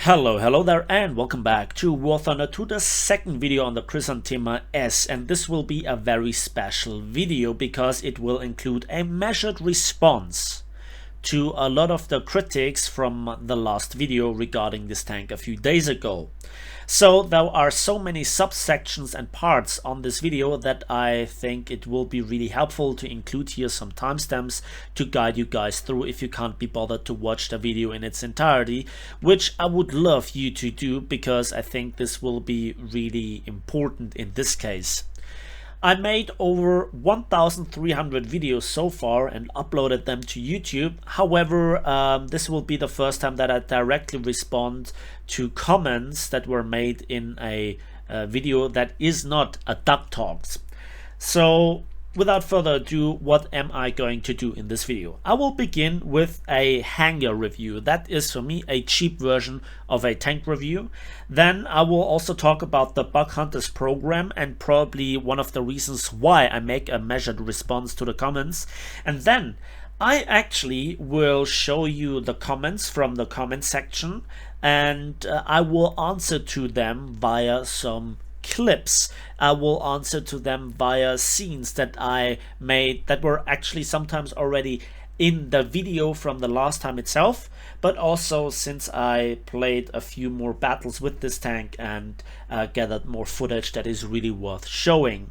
Hello there, and welcome back to War Thunder, to the second video on the Khrizantema-S, and this will be a very special video because it will include a measured response to a lot of the critics from the last video regarding this tank a few days ago. So there are so many subsections and parts on this video that I think it will be really helpful to include here some timestamps to guide you guys through if you can't be bothered to watch the video in its entirety, which I would love you to do because I think this will be really important in this case. I made over 1,300 videos so far and uploaded them to YouTube. However, this will be the first time that I directly respond to comments that were made in a video that is not a Duck Talks. So without further ado, what am I going to do in this video? I will begin with a hangar review. That is for me a cheap version of a tank review. Then I will also talk about the Bug Hunters Program and probably one of the reasons why I make a measured response to the comments. And then I actually will show you the comments from the comment section, and I will answer to them via some clips. I will answer to them via scenes that I made that were actually sometimes already in the video from the last time itself, but also since I played a few more battles with this tank and gathered more footage that is really worth showing.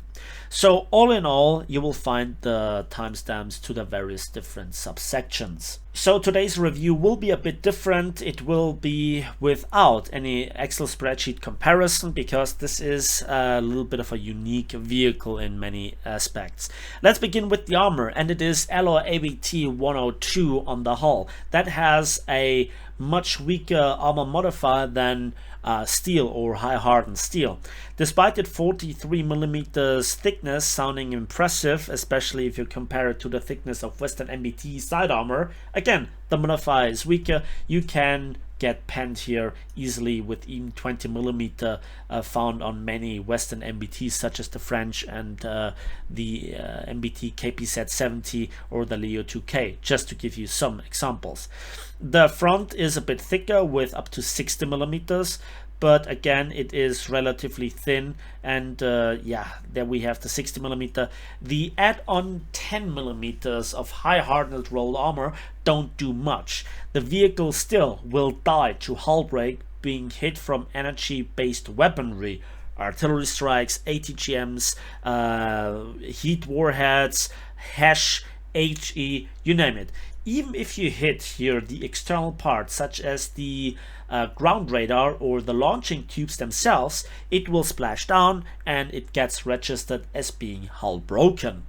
So all in all, you will find the timestamps to the various different subsections. So today's review will be a bit different. It will be without any Excel spreadsheet comparison because this is a little bit of a unique vehicle in many aspects. Let's begin with the armor, and it is Alloy ABT 102 on the hull. That has a much weaker armor modifier than steel or high hardened steel. Despite its 43mm thickness sounding impressive, especially if you compare it to the thickness of Western MBT side armor, again, the modifier is weaker. You can get penned here easily with even 20mm found on many Western MBTs such as the French and the MBT KPZ-70 or the Leo 2K, just to give you some examples. The front is a bit thicker with up to 60mm, but again it is relatively thin, and yeah, there we have the 60mm. The add-on 10mm of high hardened roll armor don't do much. The vehicle still will die to hull break being hit from energy based weaponry, artillery strikes, ATGMs, heat warheads, HESH, HE, you name it. Even if you hit here the external parts such as the ground radar or the launching tubes themselves, it will splash down and it gets registered as being hull broken.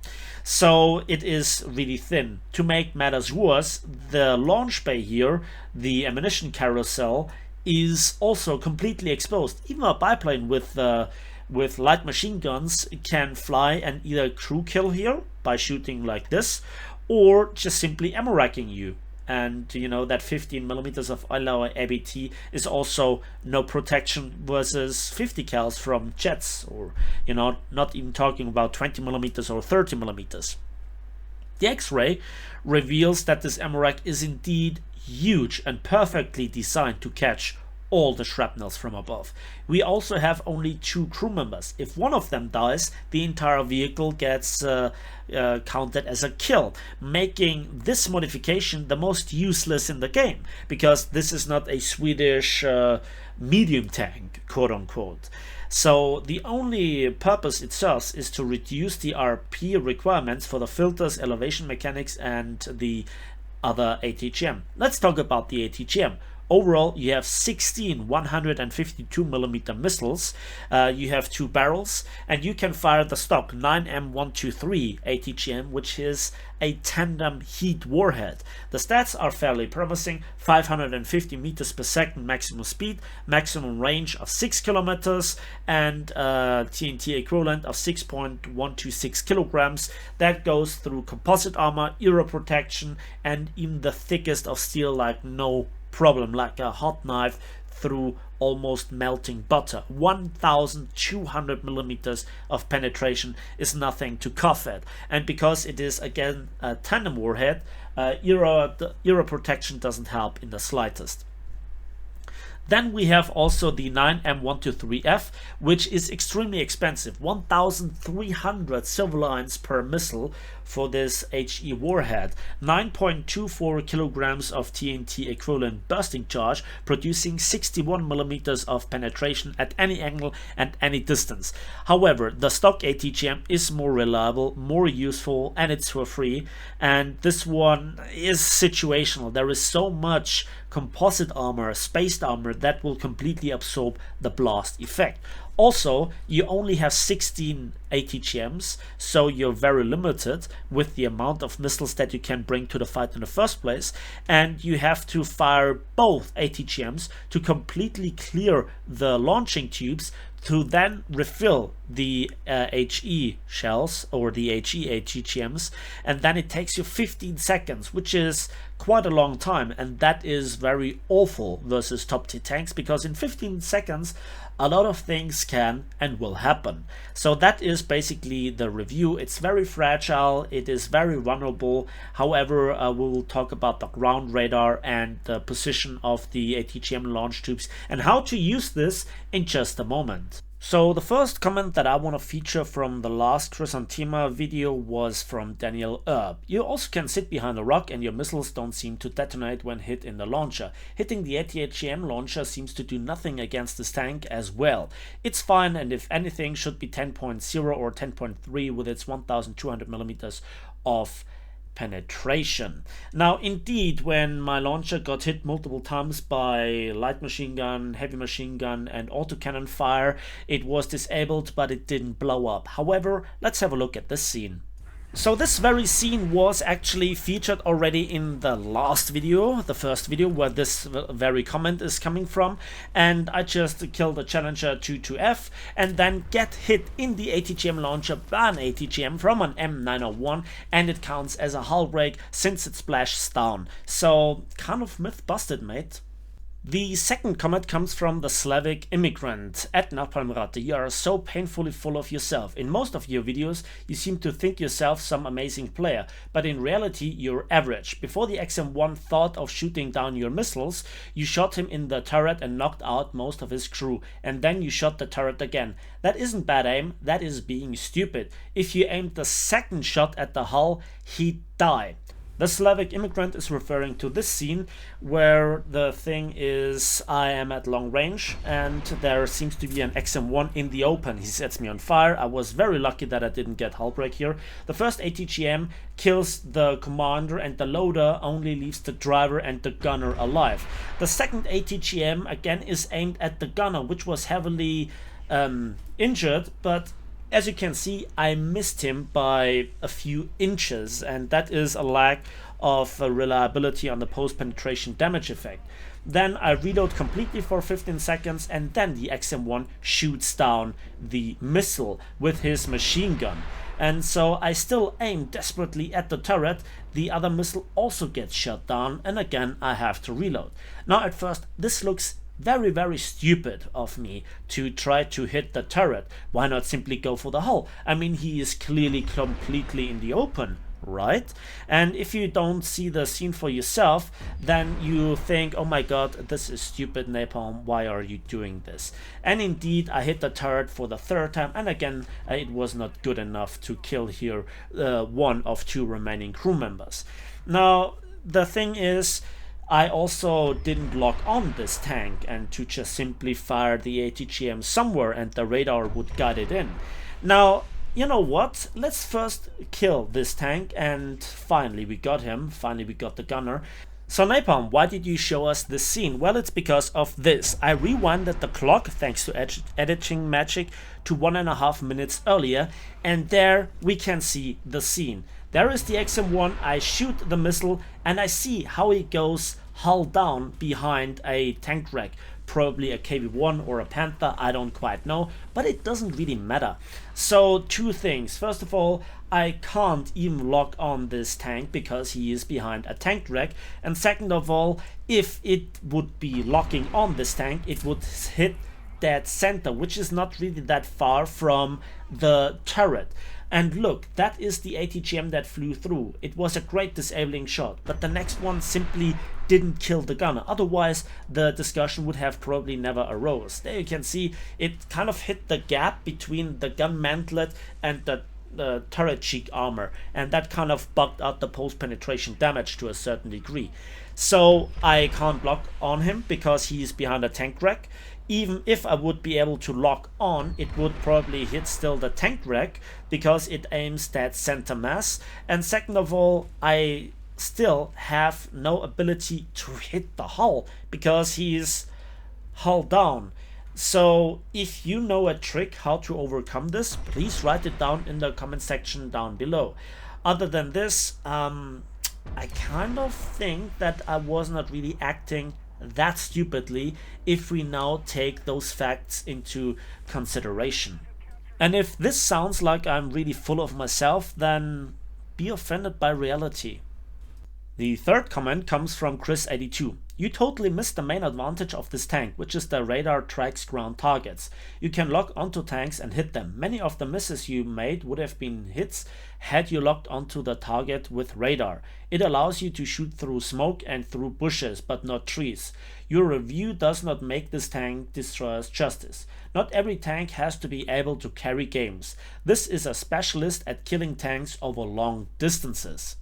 So it is really thin. To make matters worse, the launch bay here, the ammunition carousel, is also completely exposed. Even a biplane with light machine guns can fly and either crew kill here by shooting like this, or just simply ammo racking you. And you know that 15mm of Alloy ABT is also no protection versus 50 cals from jets, or you know, not even talking about 20mm or 30mm. The X-ray reveals that this ammo rack is indeed huge and perfectly designed to catch all the shrapnels from above. We also have only 2 crew members. If one of them dies, the entire vehicle gets counted as a kill, making this modification the most useless in the game, because this is not a Swedish medium tank, quote unquote. So the only purpose it serves is to reduce the RP requirements for the filters, elevation mechanics, and the other ATGM. Let's talk about the ATGM. Overall, you have 16 152mm missiles, you have 2 barrels, and you can fire the stock 9M123 ATGM, which is a tandem heat warhead. The stats are fairly promising: 550 meters per second maximum speed, maximum range of 6 kilometers, and TNT equivalent of 6.126 kilograms. That goes through composite armor, aero protection, and even the thickest of steel like no problem, like a hot knife through almost melting butter. 1,200mm of penetration is nothing to cough at, and because it is again a tandem warhead, aero protection doesn't help in the slightest. Then we have also the 9M123F, which is extremely expensive, 1,300 silver lines per missile for this HE warhead, 9.24 kilograms of TNT equivalent bursting charge, producing 61 millimeters of penetration at any angle and any distance. However, the stock ATGM is more reliable, more useful, and it's for free, and this one is situational. There is so much composite armor, spaced armor, that will completely absorb the blast effect. Also, you only have 16 ATGMs, so you're very limited with the amount of missiles that you can bring to the fight in the first place, and you have to fire both ATGMs to completely clear the launching tubes to then refill the HE shells or the HE ATGMs, and then it takes you 15 seconds, which is quite a long time, and that is very awful versus top tier tanks, because in 15 seconds a lot of things can and will happen. So that is basically the review. It's very fragile, it is very vulnerable. However, we will talk about the ground radar and the position of the ATGM launch tubes and how to use this in just a moment. So the first comment that I want to feature from the last Khrizantema video was from Daniel Erb. You also can sit behind a rock and your missiles don't seem to detonate when hit in the launcher. Hitting the ATGM launcher seems to do nothing against this tank as well. It's fine, and if anything should be 10.0 or 10.3 with its 1200 millimeters of penetration. Now indeed, when my launcher got hit multiple times by light machine gun, heavy machine gun and autocannon fire, it was disabled, but it didn't blow up. However, let's have a look at this scene. So this very scene was actually featured already in the last video, the first video where this very comment is coming from, and I just killed a Challenger 22F and then get hit in the ATGM launcher by an ATGM from an M901, and it counts as a hull break since it splashes down. So kind of myth busted, mate. The second comment comes from the Slavic immigrant at Napalmratte. You are so painfully full of yourself. In most of your videos you seem to think yourself some amazing player, but in reality you're average. Before the XM1 thought of shooting down your missiles, you shot him in the turret and knocked out most of his crew, and then you shot the turret again. That isn't bad aim, that is being stupid. If you aimed the second shot at the hull, he'd die. The Slavic immigrant is referring to this scene where the thing is, I am at long range and there seems to be an XM1 in the open. He sets me on fire. I was very lucky that I didn't get hull break here. The first ATGM kills the commander and the loader only leaves the driver and the gunner alive. The second ATGM again is aimed at the gunner, which was heavily injured, but as you can see, I missed him by a few inches, and that is a lack of reliability on the post-penetration damage effect. Then I reload completely for 15 seconds, and then the XM1 shoots down the missile with his machine gun. And so I still aim desperately at the turret. The other missile also gets shot down, and again I have to reload. Now at first this looks very stupid of me to try to hit the turret. Why not simply go for the hull? I mean, he is clearly completely in the open, right? And if you don't see the scene for yourself, then you think, oh my god, this is stupid, Napalm, why are you doing this? And indeed, I hit the turret for the third time, and again it was not good enough to kill here one of two remaining crew members. Now the thing is, I also didn't lock on this tank and to just simply fire the ATGM somewhere and the radar would guide it in. Now, you know what? Let's first kill this tank, and finally we got him. Finally we got the gunner. So Napalm, why did you show us this scene? Well, it's because of this. I rewinded the clock, thanks to editing magic, to 1.5 minutes earlier, and there we can see the scene. There is the XM1, I shoot the missile, and I see how it goes hull down behind a tank wreck. Probably a KV-1 or a Panther, I don't quite know, but it doesn't really matter. So two things. First of all, I can't even lock on this tank because he is behind a tank wreck, and second of all, if it would be locking on this tank, it would hit dead center, which is not really that far from the turret. And look, that is the ATGM that flew through. It was a great disabling shot, but the next one simply didn't kill the gunner. Otherwise, the discussion would have probably never arose. There you can see it kind of hit the gap between the gun mantlet and the turret cheek armor, and that kind of bugged out the post-penetration damage to a certain degree. So I can't lock on him because he's behind a tank rack. Even if I would be able to lock on, it would probably hit still the tank rack because it aims that center mass. And second of all, I still have no ability to hit the hull because he's hull down. So if you know a trick how to overcome this, please write it down in the comment section down below. Other than this, I kind of think that I was not really acting that stupidly if we now take those facts into consideration. And if this sounds like I'm really full of myself, then be offended by reality. The third comment comes from Chris82. You totally missed the main advantage of this tank, which is the radar tracks ground targets. You can lock onto tanks and hit them. Many of the misses you made would have been hits had you locked onto the target with radar. It allows you to shoot through smoke and through bushes, but not trees. Your review does not make this tank destroyers justice. Not every tank has to be able to carry games. This is a specialist at killing tanks over long distances.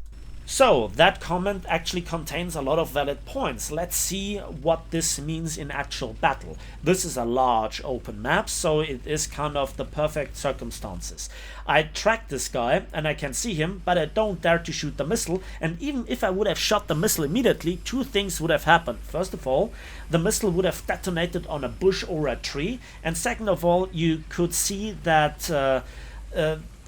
So that comment actually contains a lot of valid points. Let's see what this means in actual battle. This is a large open map, so it is kind of the perfect circumstances. I track this guy and I can see him, but I don't dare to shoot the missile. And even if I would have shot the missile immediately, two things would have happened. First of all, the missile would have detonated on a bush or a tree. And second of all, you could see that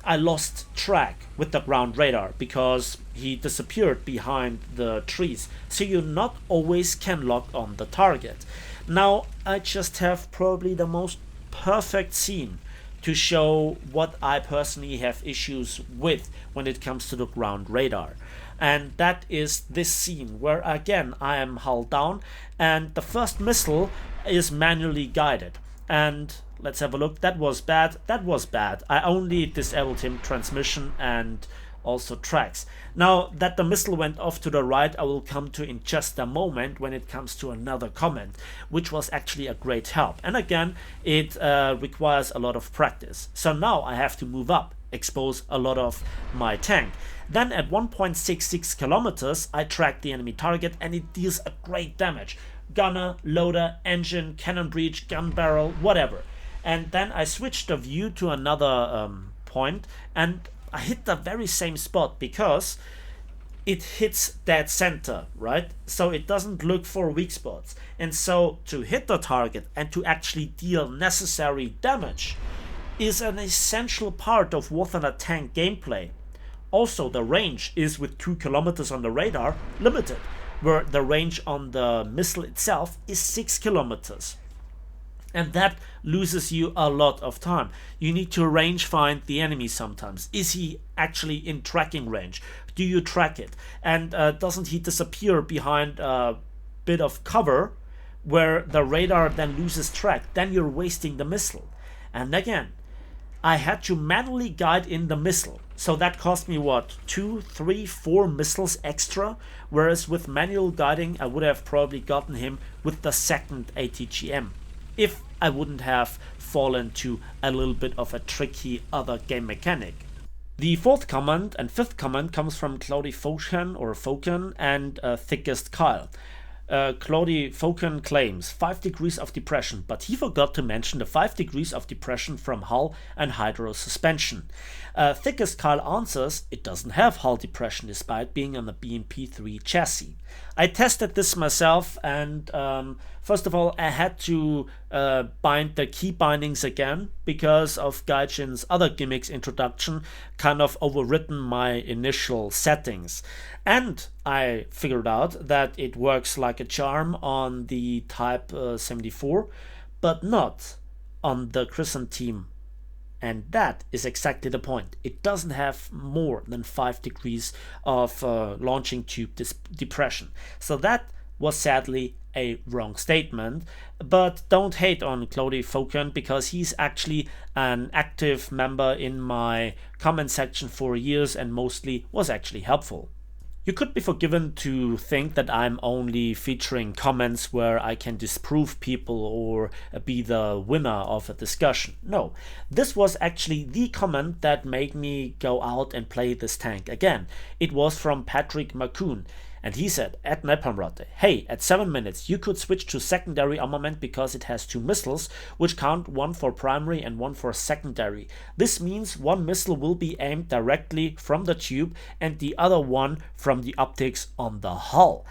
I lost track with the ground radar because he disappeared behind the trees. So you not always can lock on the target. Now I just have probably the most perfect scene to show what I personally have issues with when it comes to the ground radar. And that is this scene where again I am hull down and the first missile is manually guided. And let's have a look. That was bad. That was bad. I only disabled him transmission and also tracks. Now that the missile went off to the right, I will come to in just a moment when it comes to another comment, which was actually a great help. And again, it requires a lot of practice. So now I have to move up, expose a lot of my tank. Then at 1.66 kilometers, I track the enemy target and it deals a great damage. Gunner, loader, engine, cannon breech, gun barrel, whatever. And then I switched the view to another point and I hit the very same spot because it hits dead center, right? So it doesn't look for weak spots. And so to hit the target and to actually deal necessary damage is an essential part of War Thunder tank gameplay. Also, the range is with 2 kilometers on the radar limited, where the range on the missile itself is 6 kilometers. And that loses you a lot of time. You need to range find the enemy sometimes. Is he actually in tracking range? Do you track it? And doesn't he disappear behind a bit of cover where the radar then loses track? Then you're wasting the missile. And again, I had to manually guide in the missile. So that cost me what, 2, 3, 4 missiles extra? Whereas with manual guiding, I would have probably gotten him with the second ATGM, if I wouldn't have fallen to a little bit of a tricky other game mechanic. The fourth comment and fifth comment comes from Claudie Foken and Thickest Kyle. Claudie Foken claims 5 degrees of depression, but he forgot to mention the 5 degrees of depression from hull and hydro suspension. Thickest Kyle answers it doesn't have hull depression despite being on the BMP-3 chassis. I tested this myself and first of all I had to bind the key bindings again because of Gaijin's other gimmicks introduction kind of overwritten my initial settings. And I figured out that it works like a charm on the Type 74, but not on the Khrizantema. And that is exactly the point. It doesn't have more than 5 degrees of launching tube depression. So that was sadly a wrong statement. But don't hate on Claude Faucon, because he's actually an active member in my comment section for years and mostly was actually helpful. You could be forgiven to think that I'm only featuring comments where I can disprove people or be the winner of a discussion. No, this was actually the comment that made me go out and play this tank again. It was from Patrick Macoon. And he said, at Napalmratte, hey, at 7 minutes you could switch to secondary armament because it has 2 missiles, which count one for primary and one for secondary. This means one missile will be aimed directly from the tube and the other one from the optics on the hull.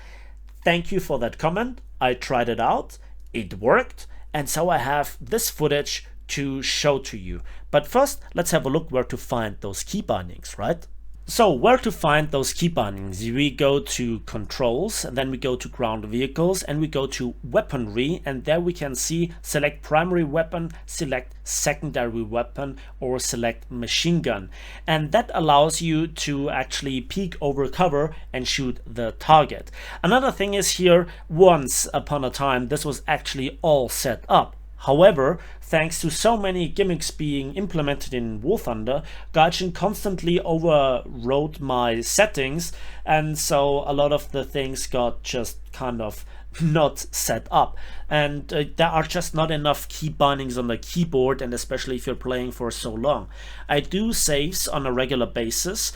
Thank you for that comment. I tried it out, it worked, and so I have this footage to show to you. But first, let's have a look where to find those key bindings, right? So where to find those key bindings? We go to controls, and then we go to ground vehicles, and we go to weaponry, and there we can see select primary weapon, select secondary weapon, or select machine gun. And that allows you to actually peek over cover and shoot the target. Another thing is here, once upon a time this was actually all set up. However, thanks to so many gimmicks being implemented in War Thunder, Gaijin constantly overrode my settings, and so a lot of the things got just kind of not set up, and there are just not enough key bindings on the keyboard, and especially if you're playing for so long. I do saves on a regular basis,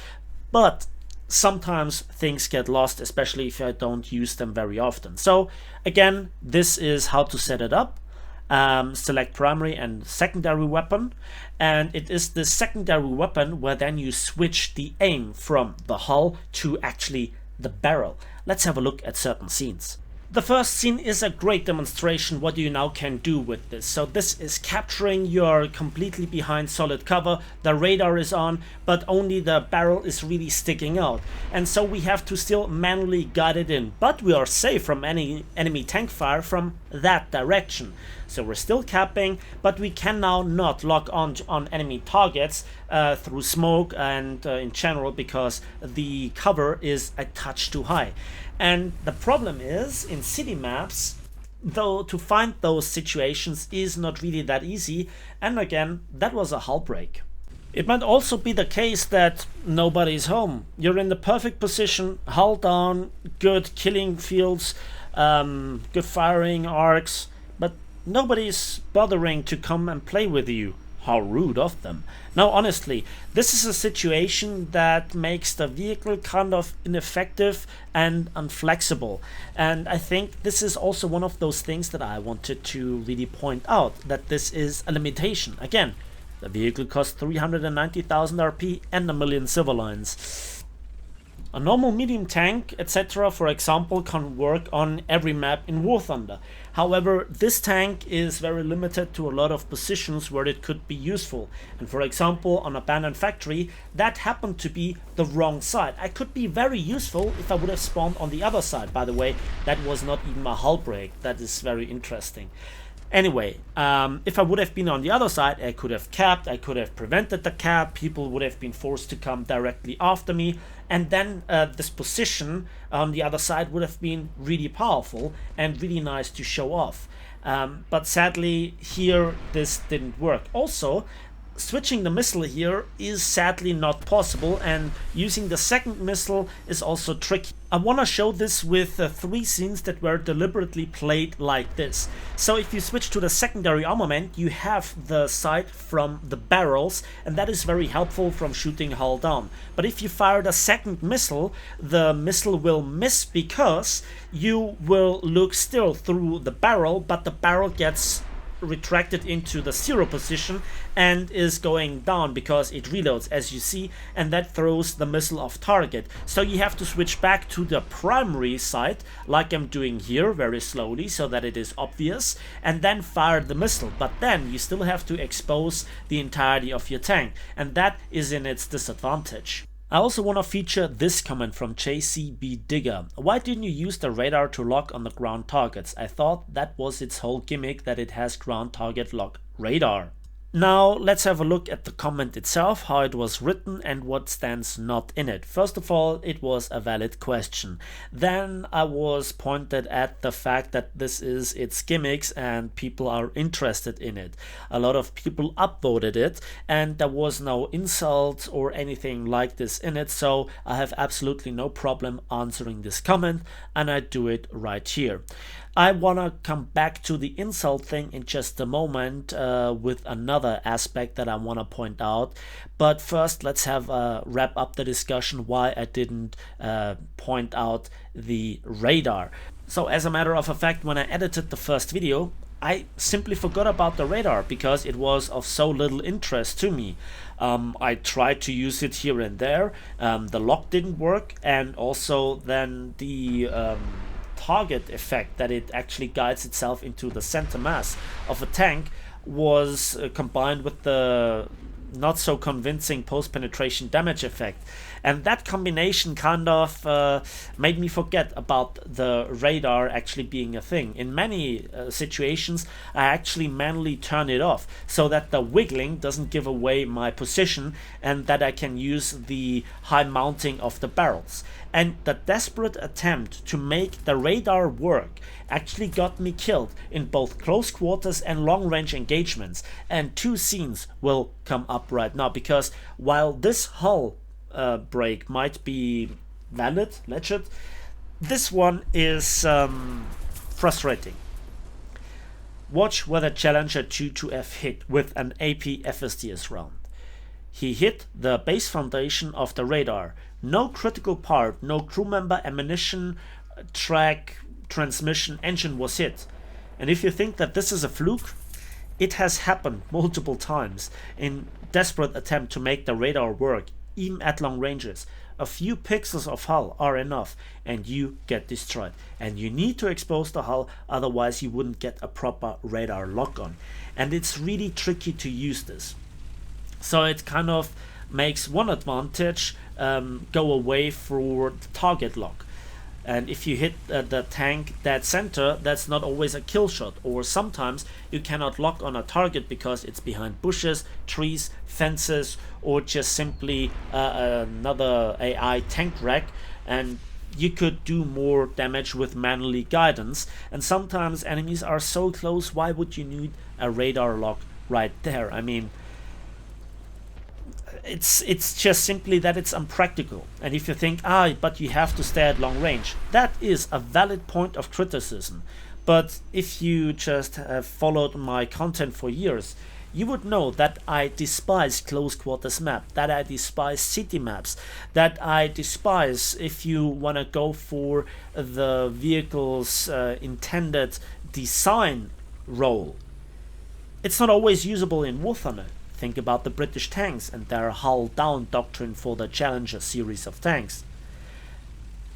but sometimes things get lost, especially if I don't use them very often. So again, this is how to set it up. Select primary and secondary weapon, and it is the secondary weapon where then you switch the aim from the hull to actually the barrel. Let's have a look at certain scenes. The first scene is a great demonstration what you now can do with this. So this is capturing, you're completely behind solid cover, the radar is on, but only the barrel is really sticking out. And so we have to still manually guide it in, but we are safe from any enemy tank fire from that direction. So we're still capping, but we can now not lock on enemy targets through smoke and in general, because the cover is a touch too high. And the problem is, in city maps, though, to find those situations is not really that easy, and again, that was a hull break. It might also be the case that nobody's home. You're in the perfect position, hull down, good killing fields, good firing arcs, but nobody's bothering to come and play with you. How rude of them. Now honestly, this is a situation that makes the vehicle kind of ineffective and unflexible, and I think this is also one of those things that I wanted to really point out, that this is a limitation. Again, the vehicle costs 390,000 RP and 1 million silver lines. A normal medium tank, etc., for example, can work on every map in War Thunder. However, this tank is very limited to a lot of positions where it could be useful. And for example, on Abandoned Factory, that happened to be the wrong side. I could be very useful if I would have spawned on the other side. By the way, that was not even a hull break. That is very interesting. Anyway, if I would have been on the other side, I could have capped, I could have prevented the cap, people would have been forced to come directly after me, and then this position on the other side would have been really powerful and really nice to show off. But sadly, here this didn't work. Also, switching the missile here is sadly not possible, and using the second missile is also tricky. I want to show this with 3 scenes that were deliberately played like this. So if you switch to the secondary armament, you have the sight from the barrels, and that is very helpful from shooting hull down. But if you fire the second missile, the missile will miss because you will look still through the barrel, but the barrel gets retracted into the 0 position and is going down because it reloads, as you see, and that throws the missile off target. So you have to switch back to the primary sight, like I'm doing here, very slowly so that it is obvious, and then fire the missile. But then you still have to expose the entirety of your tank, and that is in its disadvantage. I also want to feature this comment from JCB Digger. Why didn't you use the radar to lock on the ground targets? I thought that was its whole gimmick, that it has ground target lock radar. Now let's have a look at the comment itself, how it was written and what stands not in it. First of all, it was a valid question. Then I was pointed at the fact that this is its gimmicks and people are interested in it. A lot of people upvoted it and there was no insult or anything like this in it, so I have absolutely no problem answering this comment, and I do it right here. I want to come back to the insult thing in just a moment with another aspect that I want to point out. But first, let's have wrap up the discussion why I didn't point out the radar. So as a matter of fact, when I edited the first video, I simply forgot about the radar because it was of so little interest to me. I tried to use it here and there. The lock didn't work, and also then the target effect that it actually guides itself into the center mass of a tank was combined with the not so convincing post-penetration damage effect, and that combination kind of made me forget about the radar actually being a thing. In many situations I actually manually turn it off so that the wiggling doesn't give away my position and that I can use the high mounting of the barrels. And the desperate attempt to make the radar work actually got me killed in both close quarters and long range engagements, and two scenes will come up right now, because while this hull break might be valid, legit, this one is frustrating. Watch where the Challenger 22F hit with an AP FSDS round. He hit the base foundation of the radar. No critical part, no crew member, ammunition, track, transmission, engine was hit. And if you think that this is a fluke, it has happened multiple times in desperate attempt to make the radar work, even at long ranges. A few pixels of hull are enough and you get destroyed. And you need to expose the hull, otherwise you wouldn't get a proper radar lock on. And it's really tricky to use this. So it kind of makes one advantage go away for the target lock. And if you hit the tank dead center, that's not always a kill shot, or sometimes you cannot lock on a target because it's behind bushes, trees, fences, or just simply another AI tank wreck, and you could do more damage with manually guidance. And sometimes enemies are so close, why would you need a radar lock right there? I mean, it's just simply that it's unpractical. And if you think, but you have to stay at long range, that is a valid point of criticism. But if you just have followed my content for years, you would know that I despise close quarters map, that I despise city maps, that I despise if you want to go for the vehicle's intended design role. It's not always usable in War Thunder. Think about the British tanks and their hull down doctrine for the Challenger series of tanks.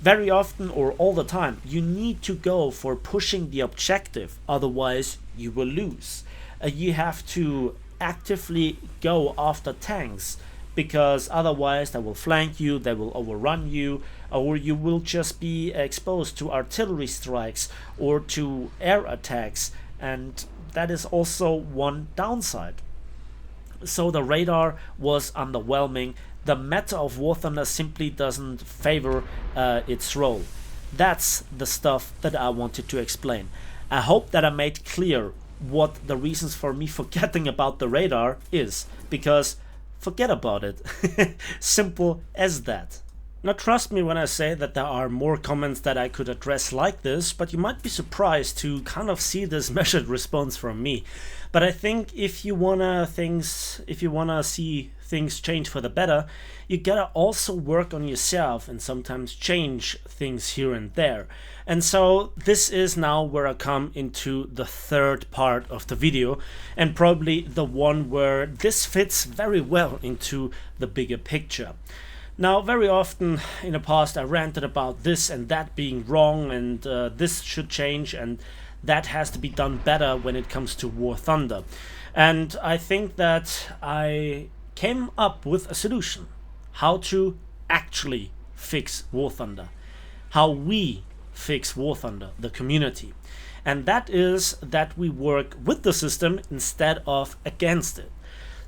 Very often, or all the time, you need to go for pushing the objective, otherwise you will lose. You have to actively go after tanks, because otherwise they will flank you, they will overrun you, or you will just be exposed to artillery strikes or to air attacks, and that is also one downside. So the radar was underwhelming. The meta of War Thunder simply doesn't favor its role. That's the stuff that I wanted to explain. I hope that I made clear what the reasons for me forgetting about the radar is, because forget about it. Simple as that. Now trust me when I say that there are more comments that I could address like this, but you might be surprised to kind of see this measured response from me. But I think if you wanna see things change for the better, you gotta also work on yourself and sometimes change things here and there. And so this is now where I come into the third part of the video, and probably the one where this fits very well into the bigger picture. Now, very often in the past I ranted about this and that being wrong, and this should change, and that has to be done better when it comes to War Thunder. And I think that I came up with a solution how to actually fix War Thunder, how we fix War Thunder, the community. And that is that we work with the system instead of against it.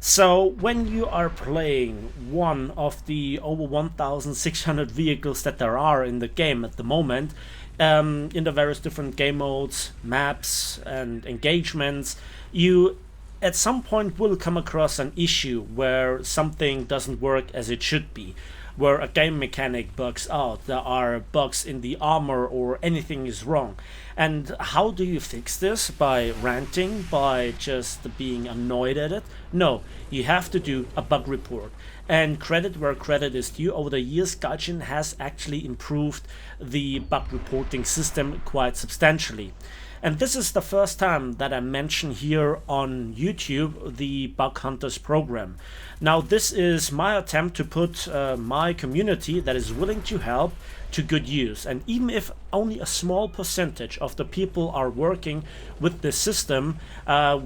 So when you are playing one of the over 1,600 vehicles that there are in the game at the moment, in the various different game modes, maps and engagements, you at some point will come across an issue where something doesn't work as it should be, where a game mechanic bugs out, there are bugs in the armor, or anything is wrong. And how do you fix this? By ranting? By just being annoyed at it? No, you have to do a bug report. And credit where credit is due, over the years Gaijin has actually improved the bug reporting system quite substantially. And this is the first time that I mention here on YouTube the Bug Hunters Program. Now this is my attempt to put my community that is willing to help to good use. And even if only a small percentage of the people are working with this system,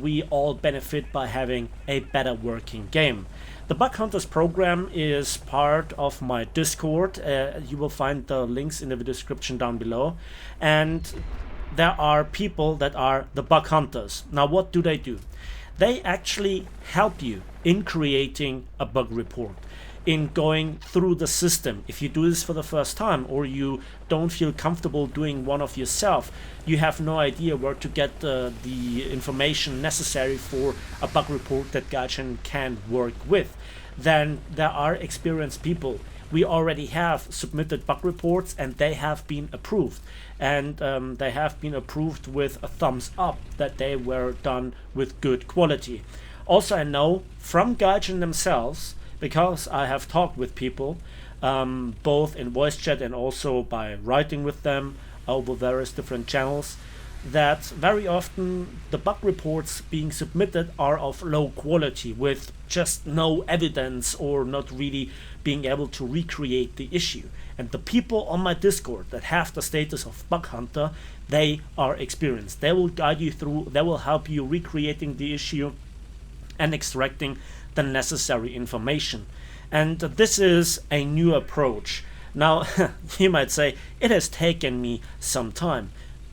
we all benefit by having a better working game. The Bug Hunters Program is part of my Discord. You will find the links in the description down below. And there are people that are the bug hunters. Now what do? They actually help you in creating a bug report, in going through the system. If you do this for the first time, or you don't feel comfortable doing one of yourself, you have no idea where to get the information necessary for a bug report that Gaijin can work with, then there are experienced people. We already have submitted bug reports and they have been approved. And they have been approved with a thumbs up that they were done with good quality. Also, I know from Gaijin themselves, because I have talked with people, both in voice chat and also by writing with them over various different channels, that very often the bug reports being submitted are of low quality, with just no evidence or not really being able to recreate the issue. And the people on my Discord that have the status of Bug Hunter, they are experienced. They will guide you through, they will help you recreating the issue and extracting the necessary information. And this is a new approach. Now, you might say, it has taken me some time.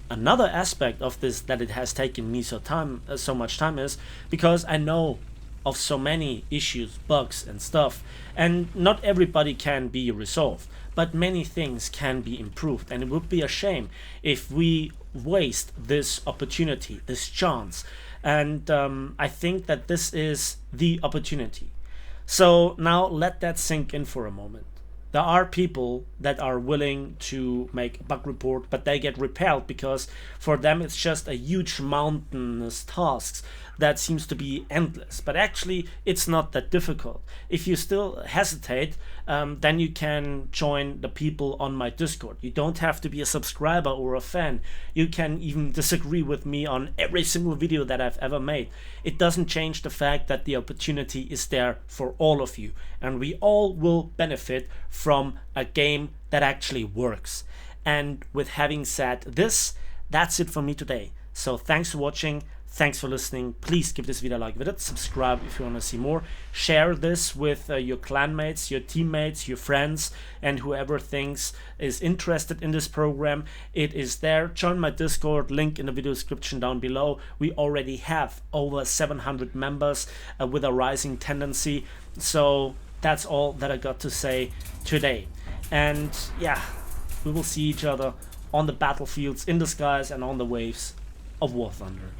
Another aspect of this that it has taken me so much time is because I know of so many issues, bugs and stuff, and not everybody can be resolved, but many things can be improved. And it would be a shame if we waste this opportunity, this chance. And I think that this is the opportunity. So now let that sink in for a moment. There are people that are willing to make a bug report, but they get repelled because for them it's just a huge mountainous task that seems to be endless. But actually it's not that difficult. If you still hesitate, then you can join the people on my Discord. You don't have to be a subscriber or a fan. You can even disagree with me on every single video that I've ever made. It doesn't change the fact that the opportunity is there for all of you, and we all will benefit from a game that actually works. And with having said this, that's it for me today. So thanks for watching, thanks for listening. Please give this video a like with it, subscribe if you want to see more, share this with your clanmates, your teammates, your friends, and whoever thinks is interested in this program. It is there. Join my Discord, link in the video description down below. We already have over 700 members with a rising tendency. So that's all that I got to say today. And yeah, we will see each other on the battlefields, in the skies, and on the waves of War Thunder.